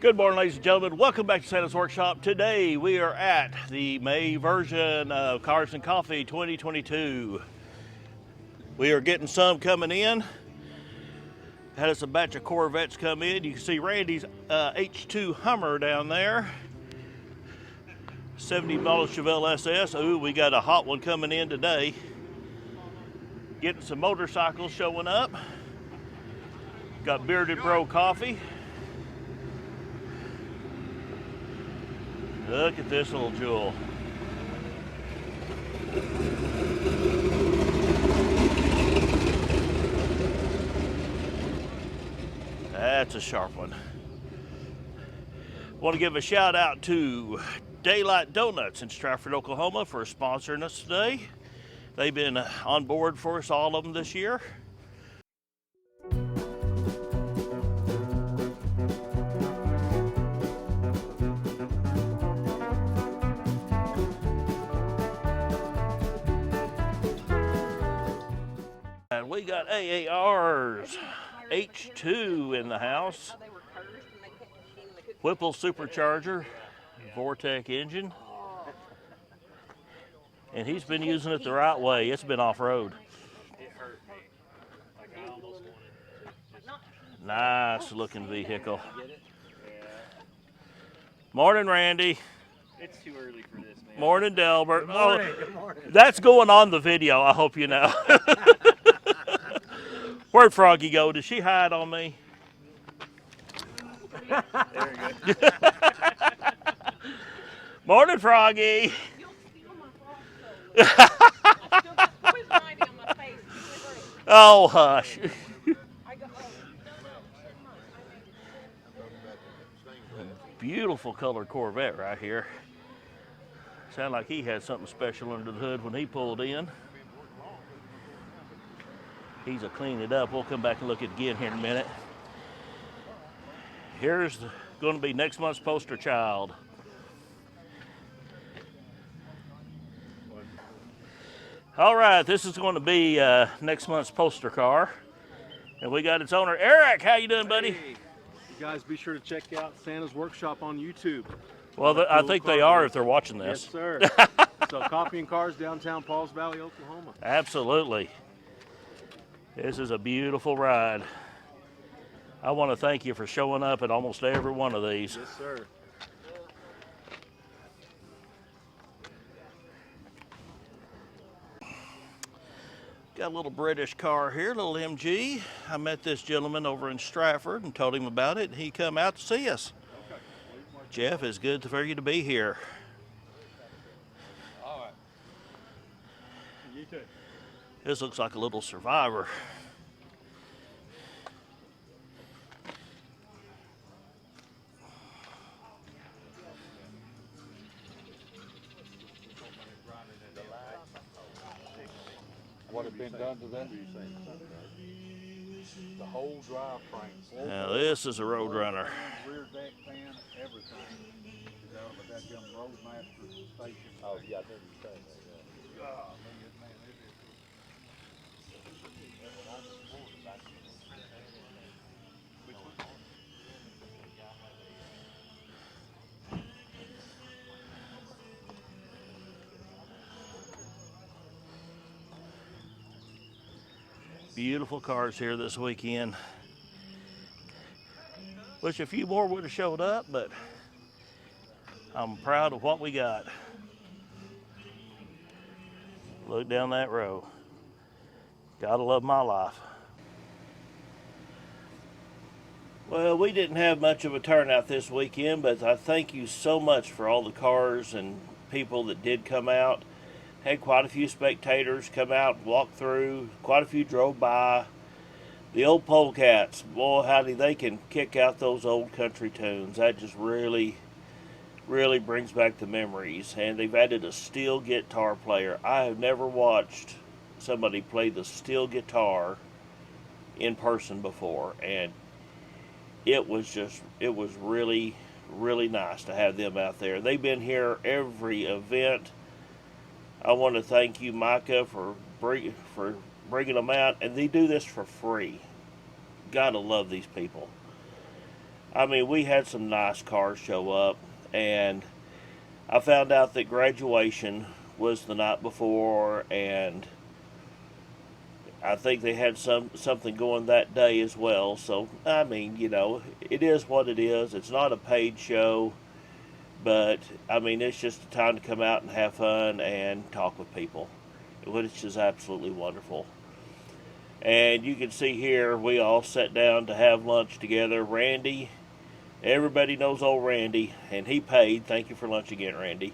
Good morning, ladies and gentlemen. Welcome back to Santa's Workshop. Today we are at the May version of Cars and Coffee 2022. We are getting some coming in. Had us a batch of Corvettes come in. You can see Randy's H2 Hummer down there. $70 Chevelle SS. Ooh, we got a hot one coming in today. Getting some motorcycles showing up. Got Bearded Bro Coffee. Look at this little jewel. That's a sharp one. Want to give a shout out to Daylight Donuts in Stratford, Oklahoma for sponsoring us today. They've been on board for us, all of them this year. And we got AAR's H2 in the house. Whipple supercharger, Vortec engine. And he's been using it the right way. It's been off-road. Nice looking vehicle. Morning, Randy. It's too early for this, man. Morning, Delbert. Good morning, good morning. That's going on the video, I hope you know. Where'd Froggy go? Did she hide on me? There we go. Morning, Froggy. Oh, hush. Beautiful colored Corvette right here. Sound like he had something special under the hood when he pulled in. He's a clean it up. We'll come back and look at it again here in a minute. Here's going to be next month's poster child. All right, this is going to be next month's poster car. And we got its owner, Eric. How you doing, buddy? Hey, you guys be sure to check out Santa's Workshop on YouTube. Well, I think they are if they're watching this. Yes, sir. So, Coffee and Cars, downtown Pauls Valley, Oklahoma. Absolutely. This is a beautiful ride. I want to thank you for showing up at almost every one of these. Yes, sir. Got a little British car here, little MG. I met this gentleman over in Stratford and told him about it, and he come out to see us. Okay. Jeff, it's good for you to be here. All right. You too. This looks like a little Survivor. What had been done to that? The whole drive frame. Now this is a Roadrunner. Rear deck fan, everything. Is out of that young Roadmaster station. Oh, yeah, I didn't say that. Yeah. Man, it is. Beautiful cars here this weekend. Wish a few more would have showed up, but I'm proud of what we got. Look down that row. Gotta love my life. Well, we didn't have much of a turnout this weekend, but I thank you so much for all the cars and people that did come out. Had quite a few spectators come out, walk through, quite a few drove by. The old polecats, boy howdy, they can kick out those old country tunes. That just really brings back the memories. And they've added a steel guitar player. I have never watched somebody play the steel guitar in person before, and it was really nice to have them out there. They've been here every event. I want to thank you, Micah, for bringing them out, and they do this for free. Gotta love these people. I mean, we had some nice cars show up, and I found out that graduation was the night before, and I think they had something going that day as well. So, I mean, you know, it is what it is. It's not a paid show, but, I mean, it's just a time to come out and have fun and talk with people, which is absolutely wonderful. And you can see here, we all sat down to have lunch together. Randy, everybody knows old Randy, and he paid. Thank you for lunch again, Randy.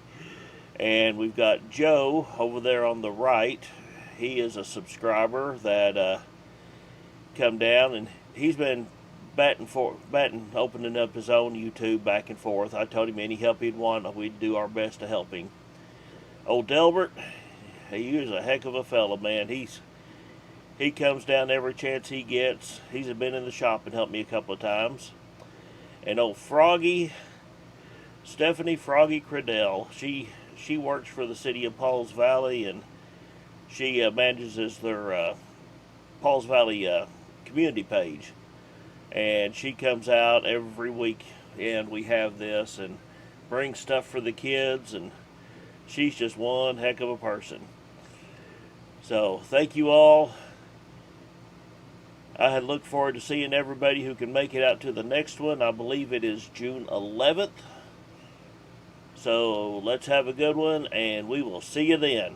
And we've got Joe over there on the right. He is a subscriber that come down, and he's been opening up his own YouTube back and forth. I told him any help he'd want, we'd do our best to help him. Old Delbert, he is a heck of a fella, man. He comes down every chance he gets. He's been in the shop and helped me a couple of times. And old Froggy, Stephanie Froggy Cradell, she works for the city of Pauls Valley, and she manages their Pauls Valley community page. And she comes out every week, and we have this, and brings stuff for the kids, and she's just one heck of a person. So, thank you all. I look forward to seeing everybody who can make it out to the next one. I believe it is June 11th. So let's have a good one, and we will see you then.